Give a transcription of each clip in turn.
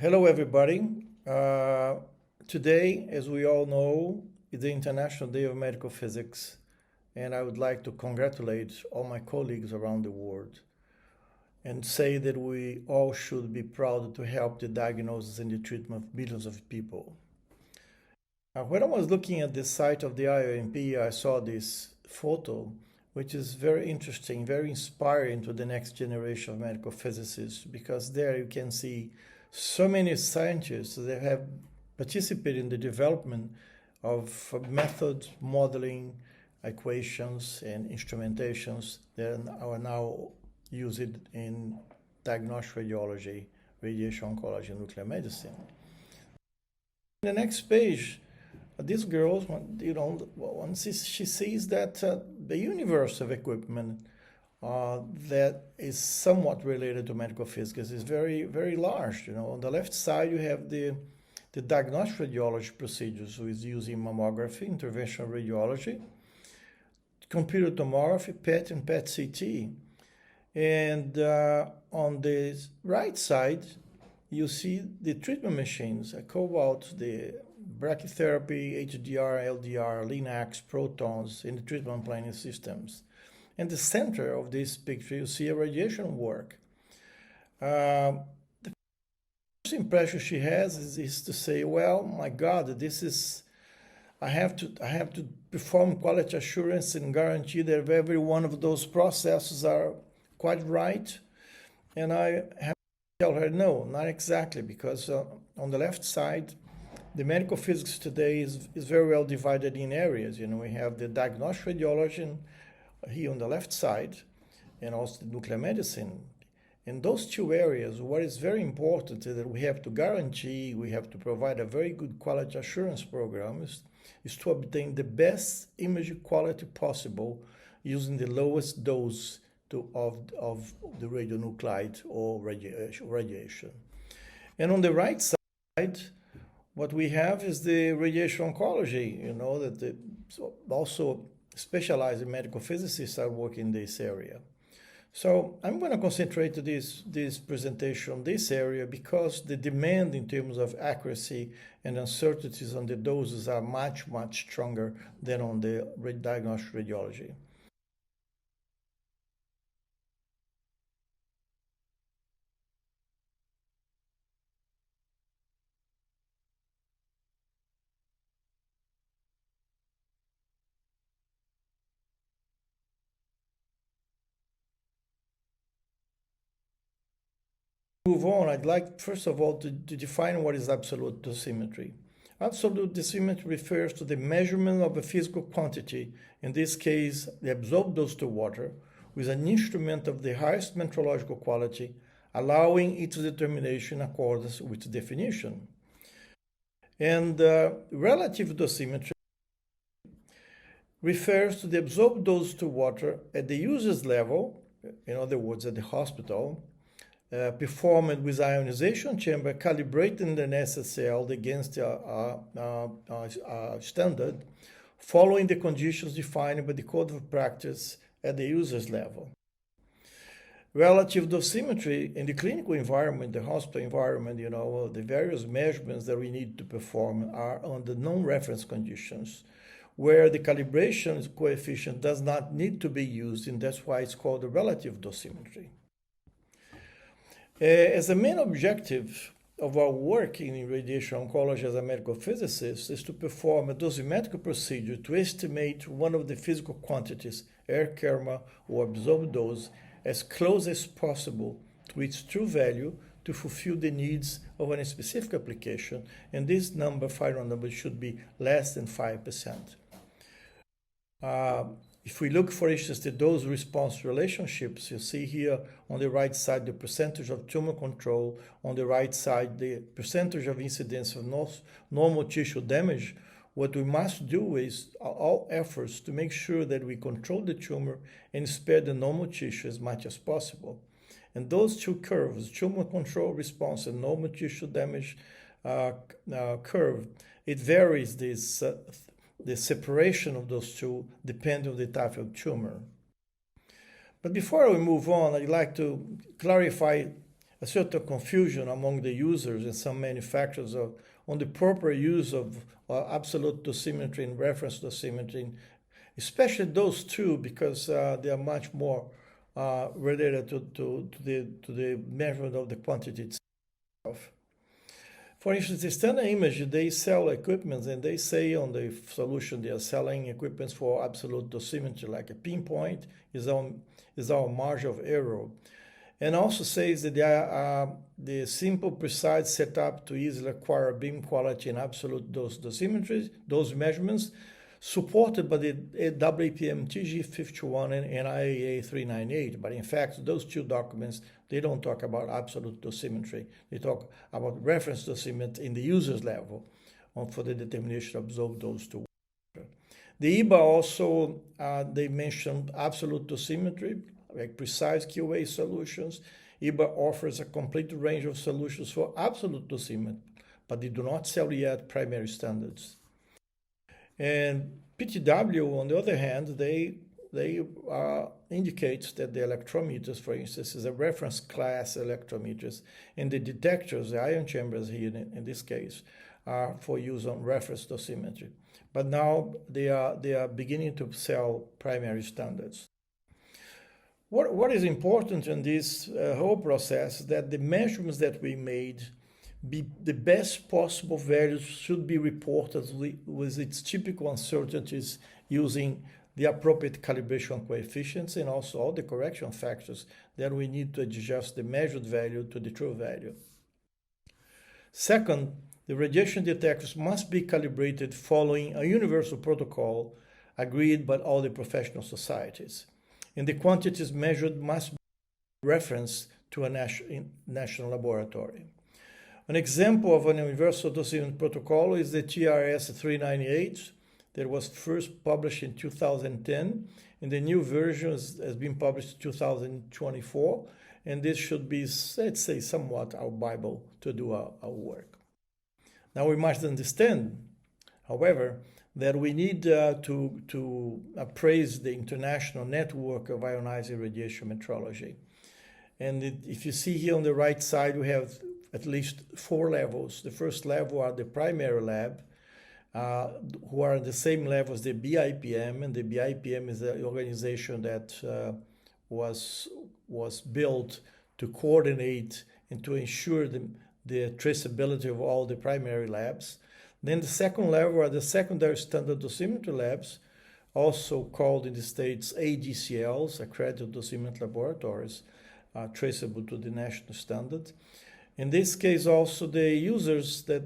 Hello, everybody. Today, as we all know, is the International Day of Medical Physics, and I would like to congratulate all my colleagues around the world and say that we all should be proud to help the diagnosis and the treatment of billions of people. When I was looking at the site of the IDMP, I saw this photo, which is very interesting, very inspiring to the next generation of medical physicists, because there you can see so many scientists that have participated in the development of methods, modeling, equations, and instrumentations that are now used in diagnostic radiology, radiation oncology, and nuclear medicine. In the next page, this girl, once she sees that the universe of equipment that is somewhat related to medical physics is very, very large. On the left side, you have the diagnostic radiology procedures with using mammography, interventional radiology, computed tomography, PET, and PET-CT. And on the right side, you see the treatment machines, cobalt, the brachytherapy, HDR, LDR, LINACs, protons in the treatment planning systems. In the center of this picture, you see a radiation work. The first impression she has is to say, well, my God, I have to perform quality assurance and guarantee that every one of those processes are quite right. And I have to tell her, no, not exactly, because on the left side, the medical physics today is very well divided in areas. We have the diagnostic radiology here on the left side, and also the nuclear medicine. In those two areas, what is very important is that we have to guarantee, we have to provide a very good quality assurance program is to obtain the best image quality possible using the lowest dose of the radionuclide or radiation. And on the right side, what we have is the radiation oncology, that also specialized medical physicists are working in this area. So I'm going to concentrate this presentation on this area because the demand in terms of accuracy and uncertainties on the doses are much, much stronger than on the diagnostic radiology. Move on, I'd like first of all to define what is absolute dosimetry. Absolute dosimetry refers to the measurement of a physical quantity, in this case the absorbed dose to water, with an instrument of the highest metrological quality, allowing its determination in accordance with the definition. And relative dosimetry refers to the absorbed dose to water at the user's level, in other words, at the hospital, performed with ionization chamber, calibrating the SSL against a standard, following the conditions defined by the code of practice at the user's level. Relative dosimetry in the clinical environment, the hospital environment, the various measurements that we need to perform are under non-reference conditions, where the calibration coefficient does not need to be used, and that's why it's called the relative dosimetry. As a main objective of our work in radiation oncology as a medical physicist is to perform a dosimetric procedure to estimate one of the physical quantities, air karma or absorbed dose, as close as possible to its true value to fulfill the needs of a specific application, and this final number should be less than 5%. If we look, for instance, the dose-response relationships, you see here on the right side the percentage of tumor control, on the right side the percentage of incidence of normal tissue damage. What we must do is all efforts to make sure that we control the tumor and spare the normal tissue as much as possible. And those two curves, tumor control response and normal tissue damage curve, it varies the separation of those two depending on the type of tumor. But before we move on, I'd like to clarify a certain confusion among the users and some manufacturers on the proper use of absolute dosimetry and reference dosimetry, especially those two, because they are much more related to the measurement of the quantity itself. For instance, the Standard Image, they sell equipment, and they say on the solution they are selling equipment for absolute dosimetry, like a pinpoint is our margin of error. And also says that the simple, precise setup to easily acquire beam quality and absolute dosimetry, those measurements, supported by the ALFIM TG51 and IAA 398. But in fact, those two documents, they don't talk about absolute dosimetry. They talk about reference dosimetry in the user's level for the determination of absorb those two. The IBA also, they mentioned absolute dosimetry, like precise QA solutions. IBA offers a complete range of solutions for absolute dosimetry, but they do not sell yet primary standards. And PTW, on the other hand, they indicates that the electrometers, for instance, is a reference class electrometers, and the detectors, the ion chambers here in this case, are for use on reference dosimetry. But now they are beginning to sell primary standards. What is important in this whole process is that the measurements that we made be the best possible values should be reported with its typical uncertainties using the appropriate calibration coefficients and also all the correction factors that we need to adjust the measured value to the true value. Second, the radiation detectors must be calibrated following a universal protocol agreed by all the professional societies, and the quantities measured must be referenced to a national laboratory. An example of an universal dosimetry protocol is the TRS 398 that was first published in 2010, and the new version has been published in 2024, and this should be, let's say, somewhat our Bible to do our work. Now we must understand, however, that we need to appraise the international network of ionizing radiation metrology. And if you see here on the right side, we have at least 4 levels. The first level are the primary lab, who are the same level as the BIPM, and the BIPM is an organization that was built to coordinate and to ensure the traceability of all the primary labs. Then the second level are the secondary standard dosimetry labs, also called in the States ADCLs, accredited dosimetry laboratories, traceable to the national standard. In this case, also the users that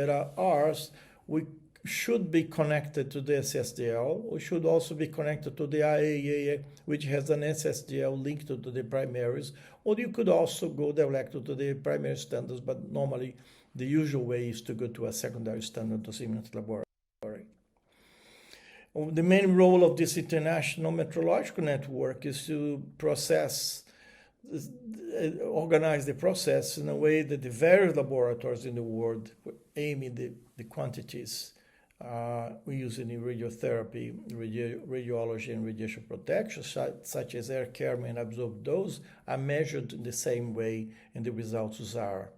are ours, we should be connected to the SSDL. We should also be connected to the IAA, which has an SSDL linked to the primaries. Or you could also go directly to the primary standards, but normally the usual way is to go to a secondary standard dosimetry laboratory. The main role of this international metrological network is to organize the process in a way that the various laboratories in the world aiming the quantities we use in radiotherapy, radiology, and radiation protection, such as air care and absorbed dose, are measured in the same way, and the results are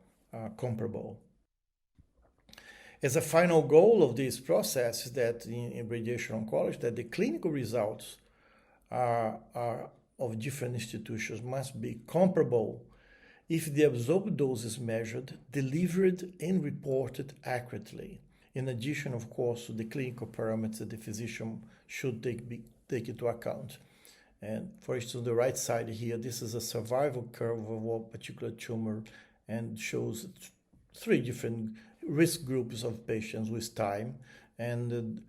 comparable. As a final goal of this process is that in radiation oncology, that the clinical results of different institutions must be comparable if the absorbed dose is measured, delivered, and reported accurately. In addition, of course, to the clinical parameters that the physician should take into account. And for instance, on the right side here, this is a survival curve of a particular tumor and shows 3 different risk groups of patients with time, and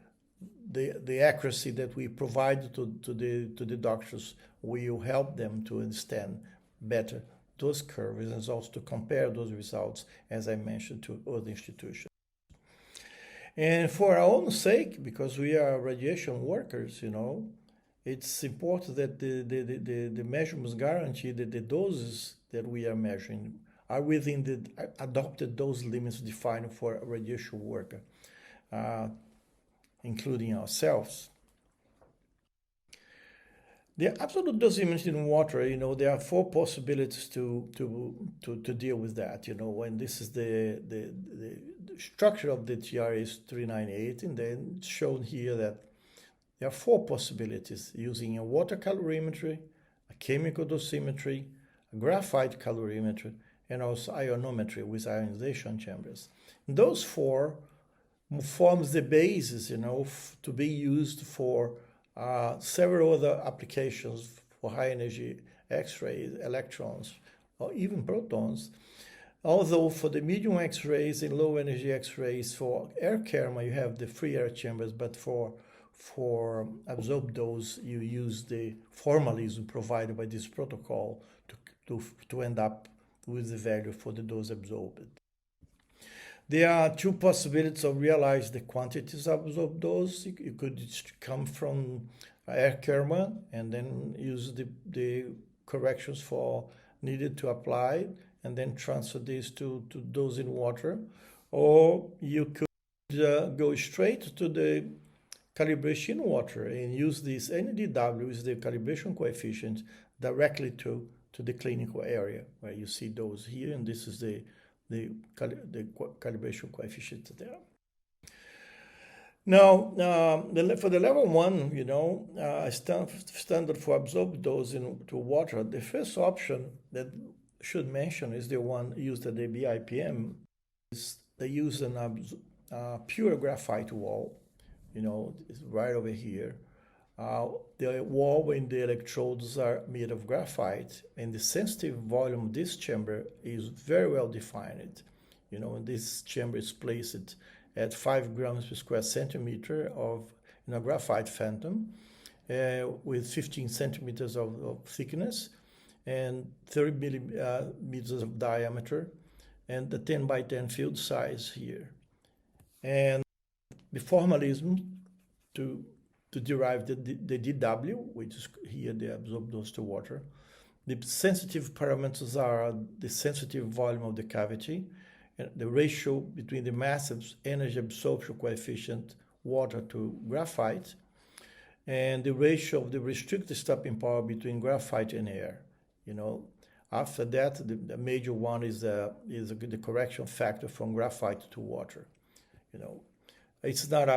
the accuracy that we provide to the doctors will help them to understand better those curves and also to compare those results, as I mentioned, to other institutions. And for our own sake, because we are radiation workers, it's important that the measurements guarantee that the doses that we are measuring are within the adopted dose limits defined for a radiation worker, including ourselves. The absolute dosimetry in water, there are four possibilities to deal with that. When this is the structure of the TR is 398, and then it's shown here that there are four possibilities using a water calorimetry, a chemical dosimetry, a graphite calorimetry, and also ionometry with ionization chambers. And those four forms the basis, to be used for several other applications for high energy X-rays, electrons, or even protons. Although for the medium X-rays and low energy X-rays for air camera, you have the free air chambers, but for absorb dose, you use the formalism provided by this protocol to end up with the value for the dose absorbed. There are two possibilities of realize the quantities of absorbed dose. You could come from air camera and then use the corrections for needed to apply and then transfer this to dose in water. Or you could go straight to the calibration water and use this NDW is the calibration coefficient directly to the clinical area where you see those here, and this is the calibration coefficient there. Now, for the level 1, standard for absorbed dose into water, the first option that should mention is the one used at the BIPM. They use a pure graphite wall, it's right over here. The wall when the electrodes are made of graphite, and the sensitive volume of this chamber is very well defined. And this chamber is placed at 5 grams per square centimeter of graphite phantom with 15 centimeters of thickness and 30 millimeters of diameter, and the 10 by 10 field size here. And the formalism to derive the DW, which is here the absorbed dose to water. The sensitive parameters are the sensitive volume of the cavity, and the ratio between the massive energy absorption coefficient water to graphite, and the ratio of the restricted stopping power between graphite and air. After that, the major one is the correction factor from graphite to water. It's not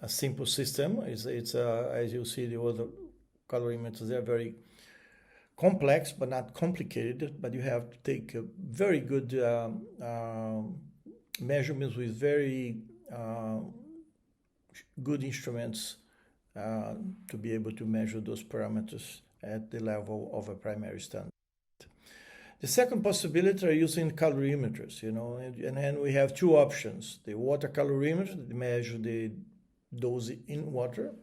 a simple system. It's as you see, the other calorimeters, they're very complex but not complicated, but you have to take very good measurements with very good instruments to be able to measure those parameters at the level of a primary standard. The second possibility are using calorimeters, and then we have two options. The water calorimeter, that measure the dose in water,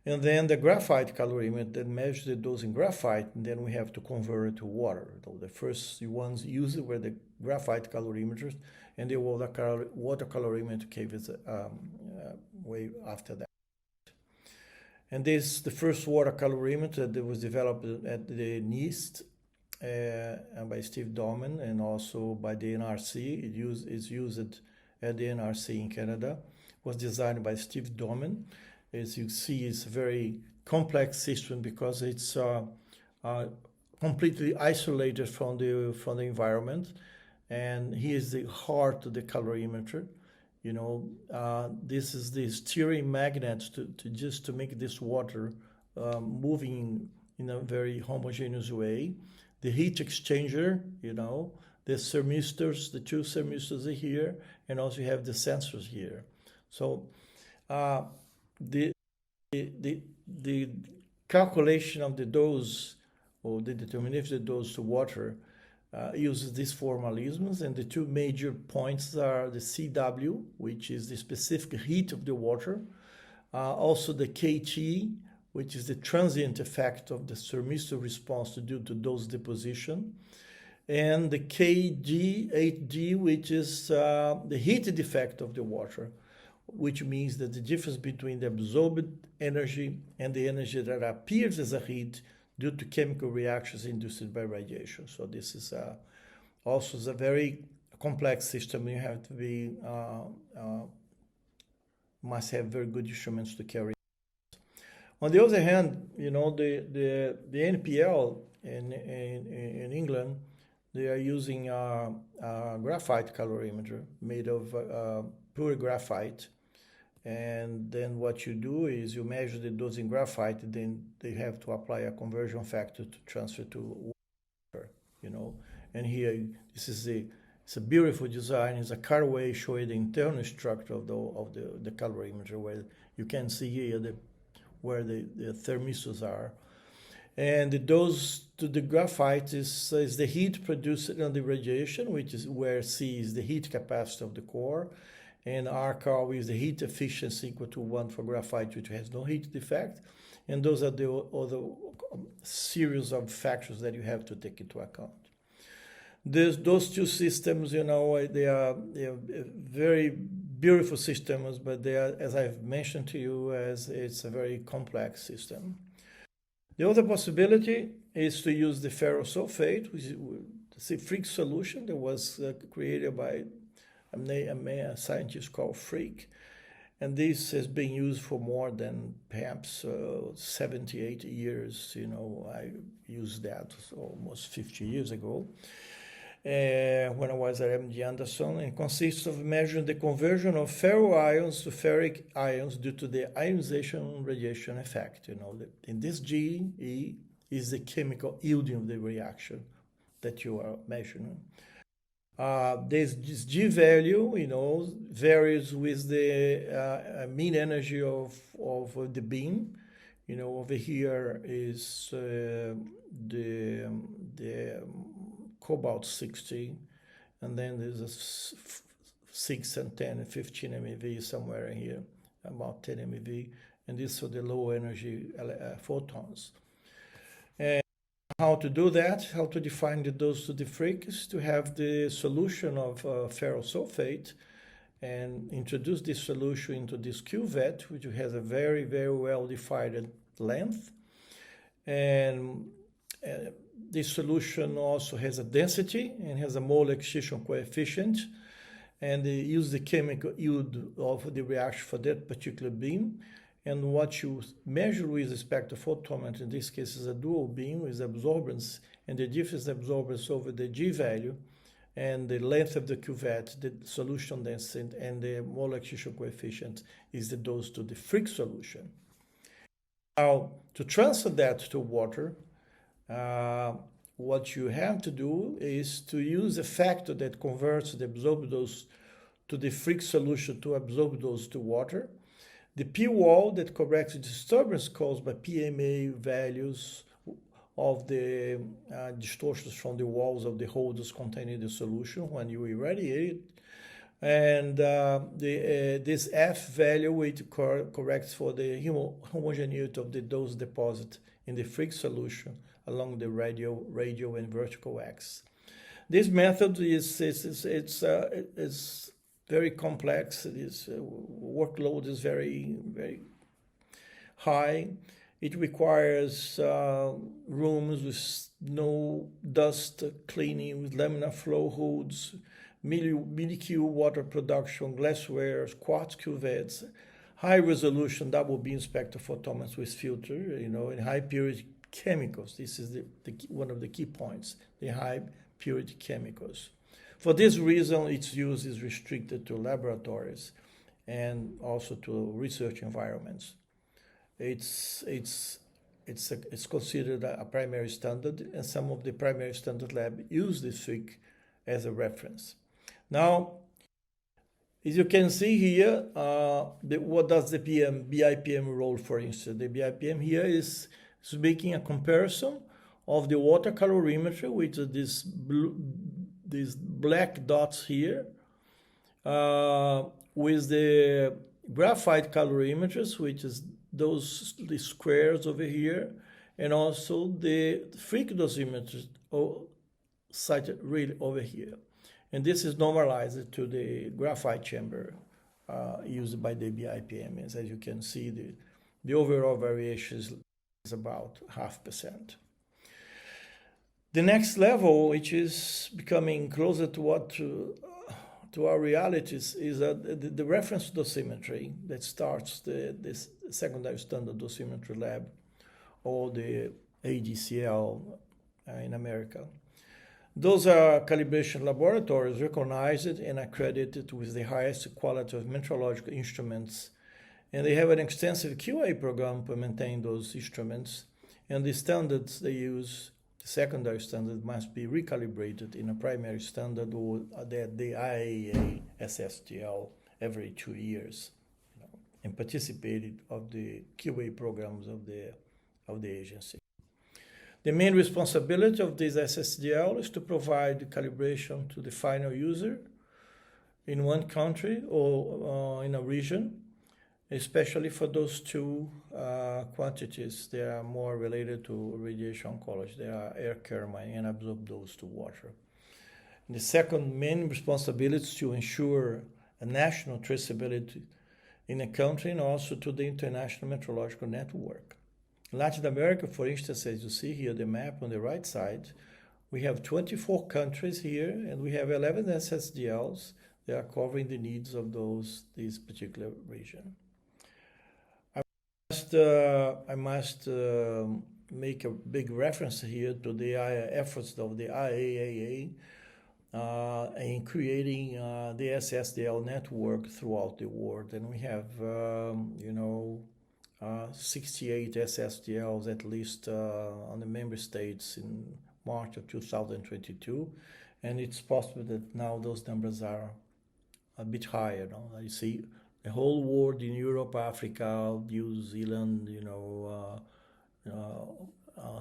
and then the graphite calorimeter that measures the dose in graphite, and then we have to convert it to water. So the first ones used were the graphite calorimeters, and the water calorimeter came way after that. And this the first water calorimeter that was developed at the NIST by Steve Domen and also by the NRC. It's used at the NRC in Canada. Was designed by Steve Domen. As you see, it's a very complex system because it's completely isolated from the environment, and here's the heart of the calorimeter. This is the steering magnet to make this water moving in a very homogeneous way. The heat exchanger, the thermistors, the two thermistors are here, and also you have the sensors here. So the calculation of the dose or the determination of the dose to water uses these formalisms, and the two major points are the CW, which is the specific heat of the water, also the KT, which is the transient effect of the thermistor response due to dose deposition, and the KD, 8D, which is the heated effect of the water, which means that the difference between the absorbed energy and the energy that appears as a heat due to chemical reactions induced by radiation. So this is also a very complex system. You have to be must have very good instruments to carry. On the other hand, the NPL in England, they are using a graphite calorimeter made of pure graphite. And then what you do is you measure the dose in graphite, then they have to apply a conversion factor to transfer to water, And here, it's a beautiful design. It's a cutaway showing the internal structure of the calorimeter, where you can see here where the thermistors are. And the dose to the graphite is the heat produced on the radiation, which is where C is the heat capacity of the core, and R is the heat efficiency equal to 1 for graphite, which has no heat defect. And those are the other series of factors that you have to take into account. Those two systems, they are very beautiful systems, but they are, as I've mentioned to you, it's a very complex system. The other possibility is to use the ferrosulfate, which is a Frick solution that was created by a scientist called Frick. And this has been used for more than perhaps 70, 80 years. I used that almost 50 years ago when I was at MD Anderson. It consists of measuring the conversion of ferroions to ferric ions due to the ionization radiation effect. In this G, E is the chemical yielding of the reaction that you are measuring. This G value, varies with the mean energy of the beam. Over here is the cobalt 60, and then there's a 6 and 10 and 15 MeV somewhere in here, about 10 MeV, and this for the low energy photons. And how to do that, how to define the dose to the Frick is to have the solution of ferrosulfate and introduce this solution into this cuvette, which has a very, very well-defined length. And this solution also has a density and has a mole excision coefficient, and they use the chemical yield of the reaction for that particular beam. And what you measure with respect to photometer, in this case, is a dual beam with absorbance, and the difference absorbance over the G value and the length of the cuvette, the solution density, and the mole excision coefficient is the dose to the Frick solution. Now, to transfer that to water, what you have to do is to use a factor that converts the absorbed dose to the Frick solution to absorb dose to water. The P-wall that corrects the disturbance caused by PMA values of the distortions from the walls of the holders containing the solution when you irradiate it. And this F value, which corrects for the homogeneity of the dose deposit in the Frick solution along the radial and vertical axis. This method is very complex. This workload is very, very high. It requires rooms with no dust cleaning, with laminar flow hoods, milli-cube water production, glassware, quartz cuvettes, high resolution double beam spectrophotometers with filter, and high purity chemicals. This is one of the key points, the high purity chemicals. For this reason, its use is restricted to laboratories and also to research environments. It's considered a primary standard, and some of the primary standard labs use this Frick as a reference. Now, as you can see here, what does the BIPM role, for instance? The BIPM here is making a comparison of the water calorimetry, which is these black dots here, with the graphite calorimeters, which is the squares over here, and also the Frick dosimeters cited really over here. And this is normalized to the graphite chamber used by the BIPM. As you can see, the overall variation is about 0.5%. The next level, which is becoming closer to to our realities is that the reference dosimetry that starts this secondary standard dosimetry lab, or the ADCL in America. Those are calibration laboratories recognized and accredited with the highest quality of metrological instruments, and they have an extensive QA program to maintain those instruments, and the standards they use, the secondary standard, must be recalibrated in a primary standard or the IAEA SSTL every 2 years, and participated of the QA programs of the agency. The main responsibility of this SSDL is to provide calibration to the final user in one country or in a region, especially for those two quantities. They are more related to radiation oncology. They are air care and absorb those to water. And the second main responsibility is to ensure a national traceability in a country and also to the international metrological network. In Latin America, for instance, as you see here, the map on the right side, we have 24 countries here, and we have 11 SSDLs that are covering the needs of this particular region. I must make a big reference here to the efforts of the IAEA in creating the SSDL network throughout the world, and we have 68 SSDLs at least on the member states in March of 2022, and it's possible that now those numbers are a bit higher. You see the whole world in Europe, Africa, New Zealand,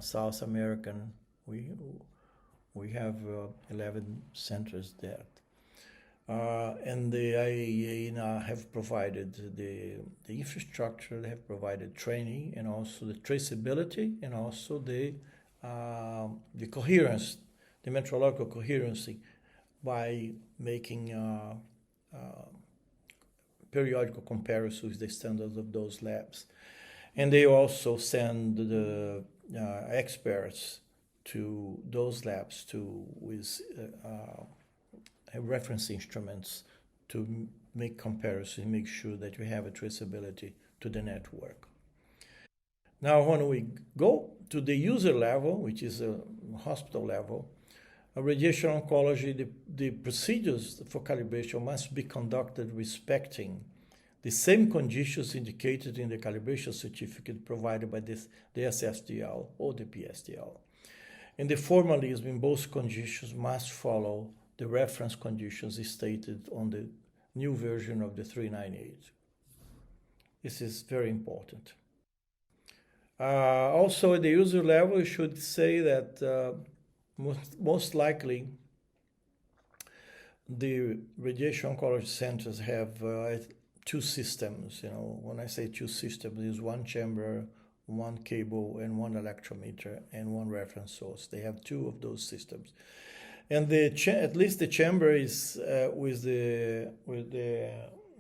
South American, we have 11 centers there. And the IAEA now have provided the infrastructure, they have provided training, and also the traceability, and also the coherence, the metrological coherency, by making periodical comparisons with the standards of those labs. And they also send the experts to those labs with reference instruments to make comparisons, make sure that you have a traceability to the network. Now, when we go to the user level, which is a hospital level, a radiation oncology, the procedures for calibration must be conducted respecting the same conditions indicated in the calibration certificate provided by the SSDL or the PSDL. And the formalism in both conditions must follow the reference conditions stated on the new version of the 398. This is very important. Also, at the user level, you should say that most likely the radiation oncology centers have two systems. When I say two systems, there's one chamber, one cable, and one electrometer, and one reference source. They have two of those systems. And at least the chamber is with the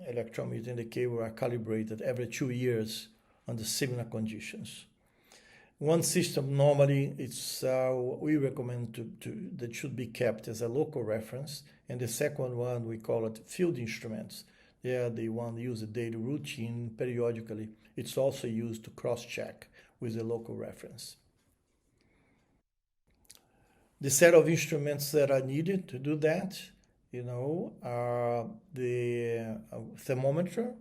electrometer and the cable are calibrated every 2 years under similar conditions. One system normally we recommend that should be kept as a local reference, and the second one we call it field instruments. They are the one used daily routine periodically. It's also used to cross-check with the local reference. The set of instruments that are needed to do that, are the thermometer.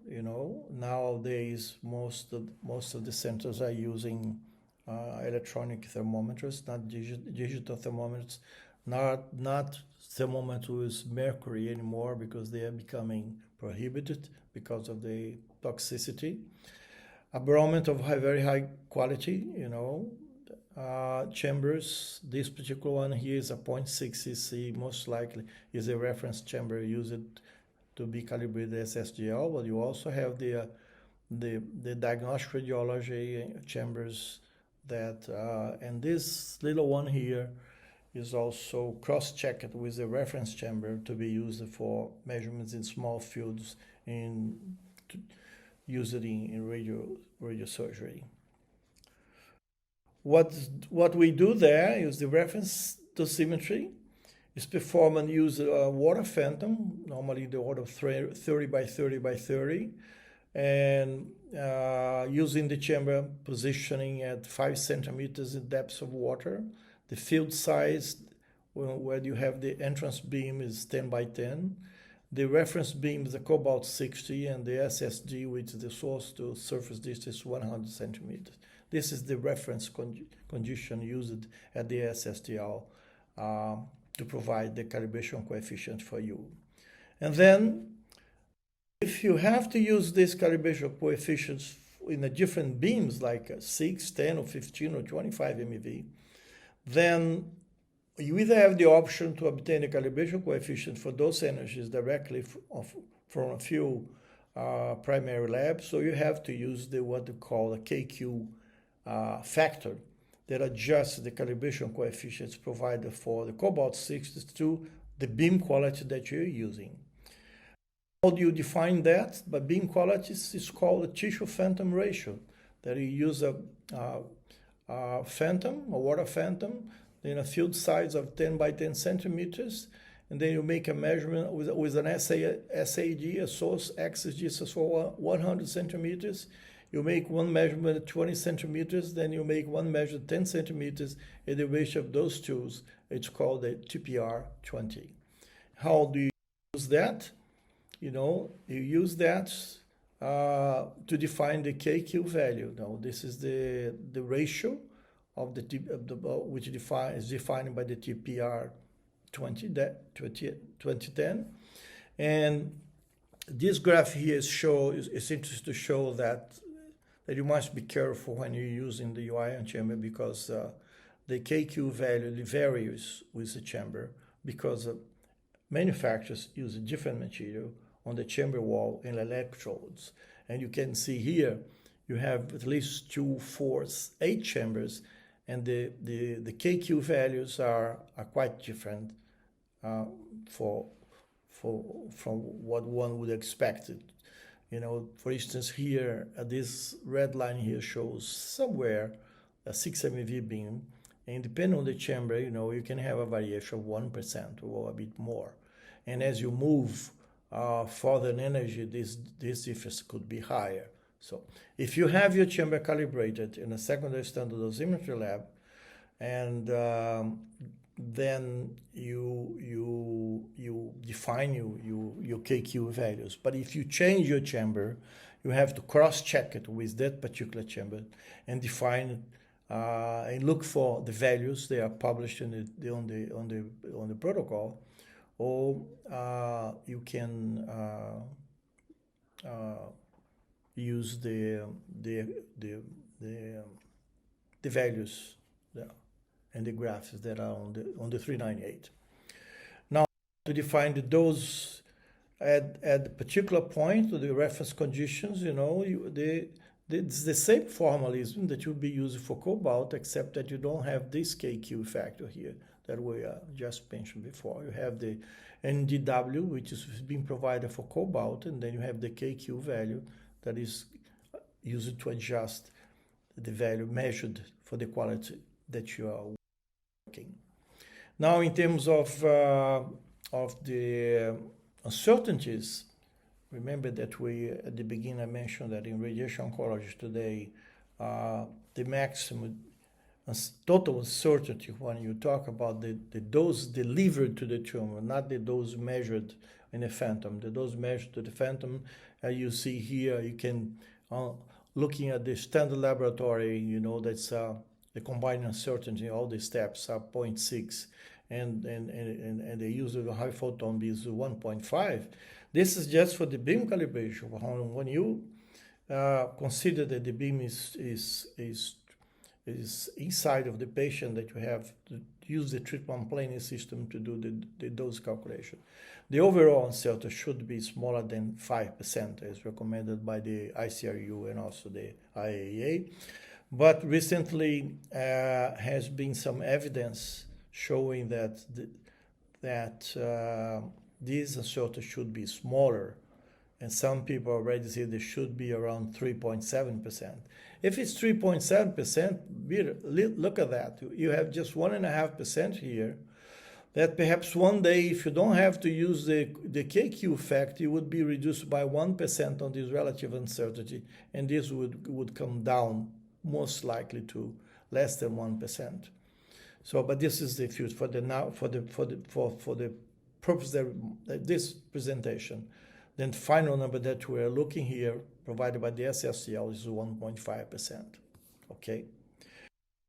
Nowadays most of the centers are using electronic thermometers, not digital thermometers, not thermometers with mercury anymore, because they are becoming prohibited because of the toxicity. A barometer of very high quality, chambers. This particular one here is a 0.6 cc, most likely is a reference chamber used to be calibrated SSGL, but you also have the diagnostic radiology chambers that, and this little one here is also cross-checked with a reference chamber to be used for measurements in small fields used in radio surgery. What we do there is the reference dosimetry, It's performed and use a water phantom, normally the order of 30 by 30 by 30, and using the chamber positioning at 5 centimeters in depth of water. The field size, where you have the entrance beam, is 10 by 10. The reference beam is a cobalt 60, and the SSD, which is the source to surface distance, 100 centimeters. This is the reference condition used at the SSTL to provide the calibration coefficient for you. And then, if you have to use these calibration coefficients in a different beams, like 6, 10, or 15, or 25 MeV, then you either have the option to obtain a calibration coefficient for those energies directly from a few primary labs, so you have to use what they call a KQ factor that adjusts the calibration coefficients provided for the cobalt 60 to the beam quality that you're using. How do you define that? By beam quality is called a tissue phantom ratio, that you use a phantom, a water phantom, in a field size of 10 by 10 centimeters, and then you make a measurement with an SAD, a source axis distance for 100 centimeters. You make one measurement at 20 centimeters, then you make one measure at 10 centimeters, and the ratio of those two, it's called a TPR 20. How do you use that? You use that to define the KQ value. Now, this is the ratio of which is defined by the TPR 2010, and this graph here is interesting to show that you must be careful when you're using the ion chamber, because the KQ value varies with the chamber, because manufacturers use a different material on the chamber wall and electrodes. And you can see here you have at least 2, 4, 8 chambers, and the KQ values are quite different from what one would expect. For instance, here this red line here shows somewhere a 6 MeV beam, and depending on the chamber, you can have a variation of 1% or a bit more. And as you move further in energy, this difference could be higher. So if you have your chamber calibrated in a secondary standard dosimetry lab, and then you define your KQ values. But if you change your chamber, you have to cross-check it with that particular chamber and define and look for the values. They are published on the protocol, or you can use the values and the graphs that are on the 398. Now, to define the dose at the particular point of the reference conditions, it's the same formalism that you'll be using for cobalt, except that you don't have this KQ factor here that we just mentioned before. You have the NDW, which is being provided for cobalt, and then you have the KQ value that is used to adjust the value measured for the quality that you are working. Now, in terms of the uncertainties, remember that at the beginning I mentioned that in radiation oncology today, the maximum total uncertainty when you talk about the dose delivered to the tumor, not the dose measured in a phantom. The dose measured to the phantom, you see here, you can, looking at the standard laboratory, that's the combined uncertainty, all the steps are 0.6, and the use of the high photon beam is 1.5. This is just for the beam calibration. When you consider that the beam is inside of the patient, that you have to use the treatment planning system to do the dose calculation. The overall uncertainty should be smaller than 5%, as recommended by the ICRU and also the IAEA. But recently has been some evidence showing that these uncertainty should be smaller, and some people already say they should be around 3.7%. If it's 3.7%, look at that. You have just 1.5% here, that perhaps one day, if you don't have to use the KQ factor, it would be reduced by 1% on this relative uncertainty, and this would come down most likely to less than 1%. So, but this is the future for the purpose that this presentation. Then the final number that we're looking here, provided by the SSCL, is 1.5%. Okay.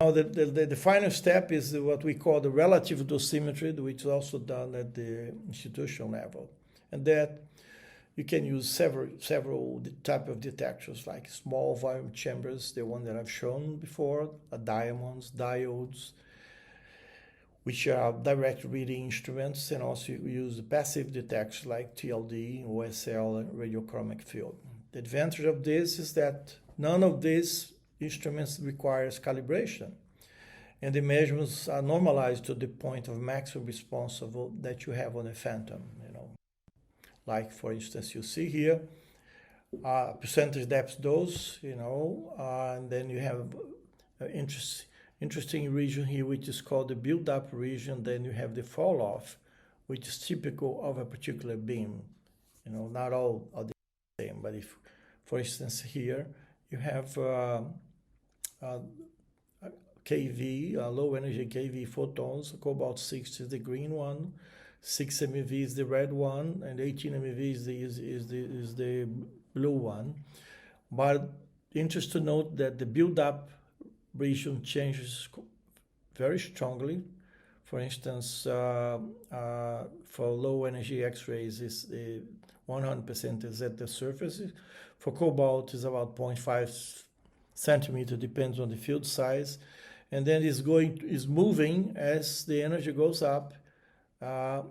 Now, the final step is what we call the relative dosimetry, which is also done at the institutional level. And that you can use several type of detectors, like small volume chambers, the one that I've shown before, diamonds, diodes, which are direct reading instruments, and also you use passive detectors like TLD, OSL, and radiochromic field. The advantage of this is that none of these instruments requires calibration, and the measurements are normalized to the point of maximum response that you have on a phantom. Like for instance, you see here percentage depth dose, and then you have interesting region here, which is called the build-up region. Then you have the fall-off, which is typical of a particular beam. Not all are the same, but if, for instance, here you have KV, low energy KV photons. Cobalt 60 is the green one, 6 MeV is the red one, and 18 MeV is the blue one. But interest to note that the build-up region changes very strongly. For instance, for low energy X-rays, is 100% is at the surface. For cobalt, is about 0.5 centimeter, depends on the field size, and then is moving as the energy goes up, but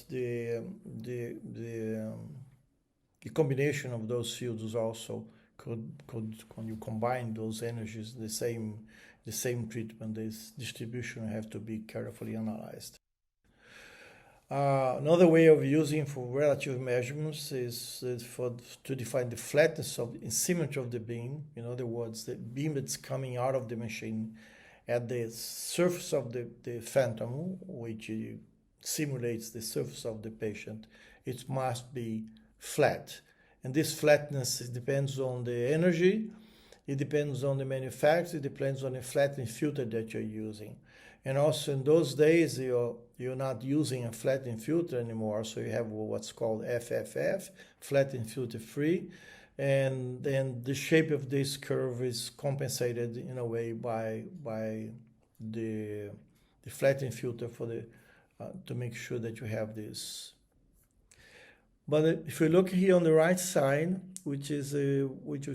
the combination of those fields is also could when you combine those energies, the same treatment, this distribution have to be carefully analyzed. Another way of using for relative measurements is to define the flatness of symmetry of the beam. In other words, the beam that's coming out of the machine at the surface of the phantom, which simulates the surface of the patient, it must be flat. And this flatness depends on the energy, it depends on the manufacturer, it depends on the flattening filter that you're using. And also in those days, you're not using a flattening filter anymore, so you have what's called FFF, flattening filter free, and then the shape of this curve is compensated in a way by the flattening filter for to make sure that you have this. But if you look here on the right side, which is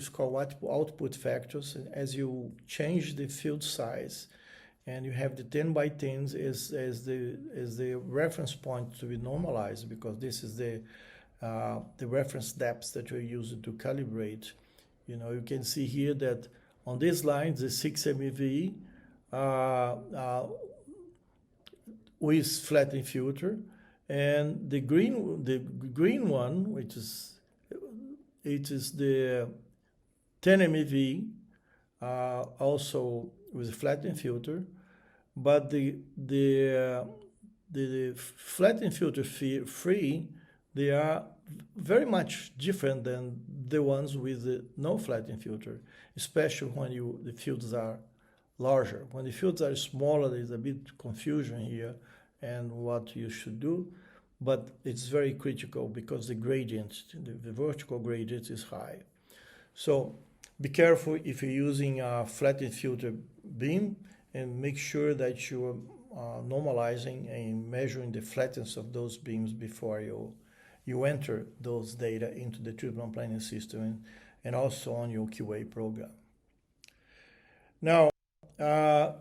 called output factors, as you change the field size, and you have the 10 by 10s as the reference point to be normalized, because this is the reference depths that you're using to calibrate. You can see here that on these lines, the 6 MeV with flattening filter, and the green one, which is the 10 MeV, also with a flattening filter, but the flattening filter free, they are very much different than the ones with the no flattening filter, especially when the fields are larger. When the fields are smaller, there's a bit confusion here and what you should do, but it's very critical because the gradient, the vertical gradient is high. So be careful if you're using a flattened filter beam, and make sure that you are normalizing and measuring the flatness of those beams before you enter those data into the treatment planning system and also on your QA program. Now, the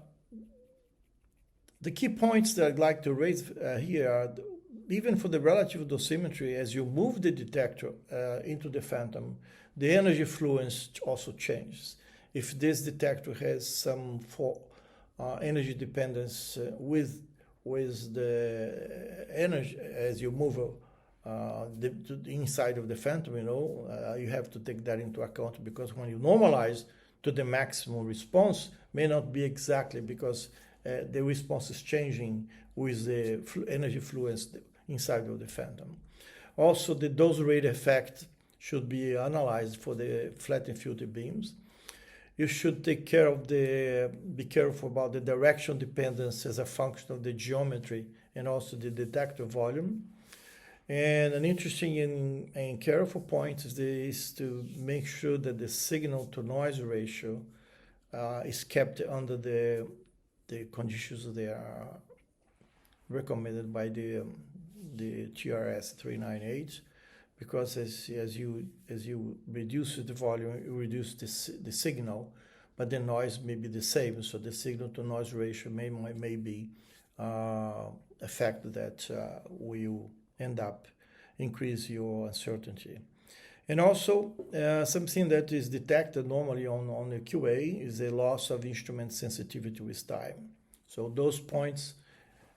key points that I'd like to raise here are, even for the relative dosimetry, as you move the detector into the phantom, the energy fluence also changes. If this detector has some energy dependence with the energy as you move the inside of the phantom, you have to take that into account, because when you normalize to the maximum response, may not be exactly, because the response is changing with the energy fluence inside of the phantom. Also, the dose rate effect should be analyzed for the flattened filter beams. You should be careful about the direction dependence as a function of the geometry and also the detector volume. And an interesting and careful point is to make sure that the signal to noise ratio is kept under the conditions that are recommended by the TRS 398, because as you reduce the volume, you reduce the signal, but the noise may be the same. So the signal to noise ratio may be a factor that will end up increase your uncertainty. And also something that is detected normally on the QA is a loss of instrument sensitivity with time. So those points,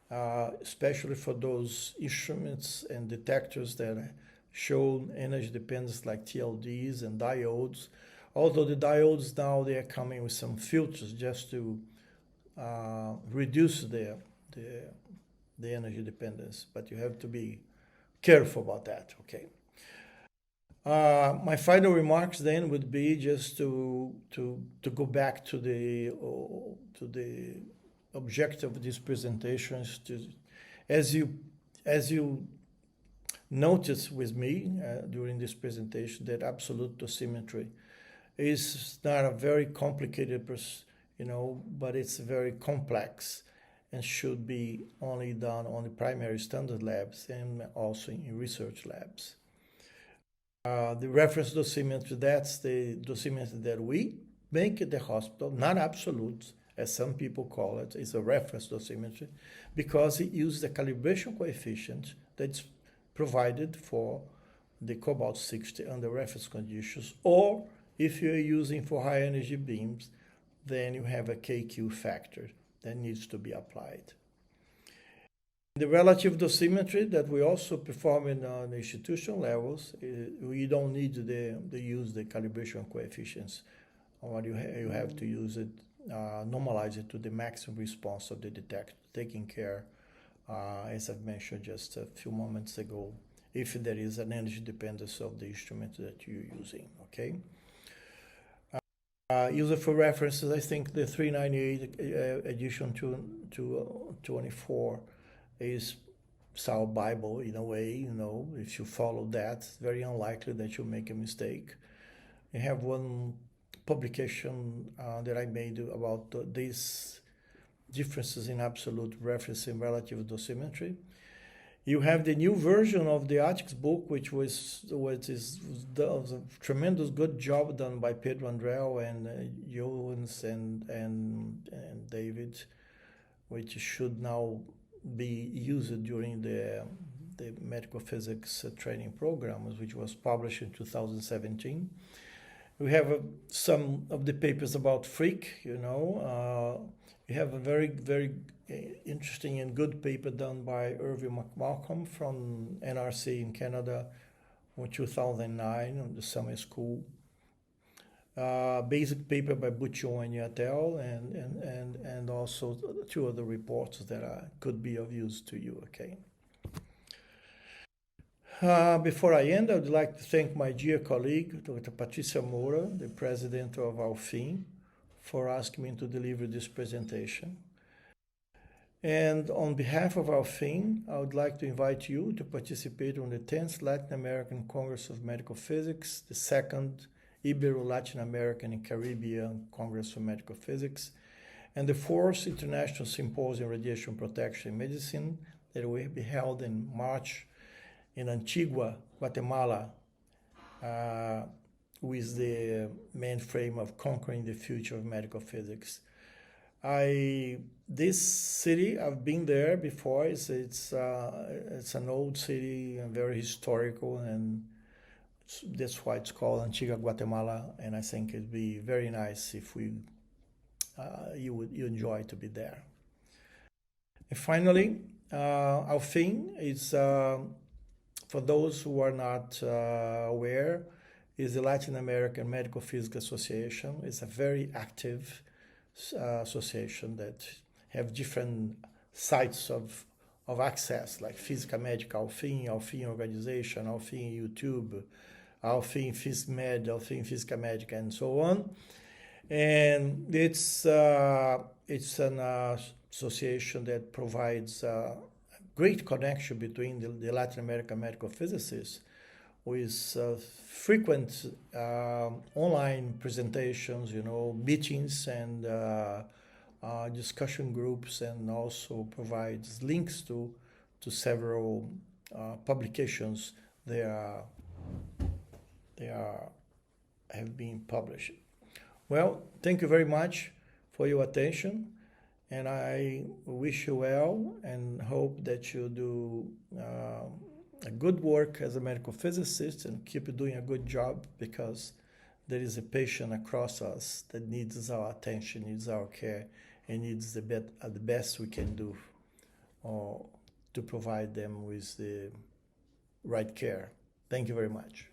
especially for those instruments and detectors that show energy dependence like TLDs and diodes, although the diodes now they are coming with some filters just to reduce the energy dependence, but you have to be careful about that, okay? My final remarks then would be just to go back to the objective of these presentations. As you noticed with me during this presentation, that absolute dosimetry is not a very complicated, but it's very complex and should be only done on the primary standard labs and also in research labs. The reference dosimetry, that's the dosimetry that we make at the hospital, not absolute, as some people call it. It's a reference dosimetry because it uses the calibration coefficient that's provided for the cobalt-60 under reference conditions, or if you're using for high energy beams, then you have a KQ factor that needs to be applied. The relative dosimetry that we also perform in the institutional levels, we don't need to use the calibration coefficients. Or you have to use it, normalize it to the maximum response of the detector, taking care, as I've mentioned just a few moments ago, if there is an energy dependence of the instrument that you're using, okay? User for references, I think the 398 edition to 24 is our Bible in a way. If you follow that, it's very unlikely that you'll make a mistake. I have one publication that I made about these differences in absolute reference and relative dosimetry. You have the new version of the ATICS book, which was a tremendous good job done by Pedro Andreu and Johannes and David, which should now be used during the medical physics training programs, which was published in 2017. We have some of the papers about freak, we have a very, very interesting and good paper done by Irving McMalcolm from NRC in Canada in 2009 on the summer school. Basic paper by Butchon and Yatel, and also 2 other reports that could be of use to you, okay? Before I end, I would like to thank my dear colleague, Dr. Patricia Moura, the president of ALFIM, for asking me to deliver this presentation. And on behalf of ALFIM, I would like to invite you to participate on the 10th Latin American Congress of Medical Physics, the 2nd Ibero-Latin American and Caribbean Congress of Medical Physics, and the 4th International Symposium on Radiation Protection in Medicine that will be held in March in Antigua, Guatemala, with the main frame of conquering the future of medical physics. This city, I've been there before. It's an old city and very historical, and that's why it's called Antigua, Guatemala. And I think it'd be very nice if you enjoy to be there. And finally, ALFIM is, for those who are not aware, is the Latin American Medical Physics Association. It's a very active association that have different sites of access, like Physica Médica ALFIM, ALFIM Organization, ALFIM YouTube, ALFIM PhysMed, ALFIM Physica Médica, and so on. And it's an association that provides great connection between the Latin American medical physicists, with frequent online presentations, meetings and discussion groups, and also provides links to several publications have been published. Well, thank you very much for your attention, and I wish you well and hope that you do a good work as a medical physicist and keep doing a good job, because there is a patient across us that needs our attention, needs our care, and needs the best we can do to provide them with the right care. Thank you very much.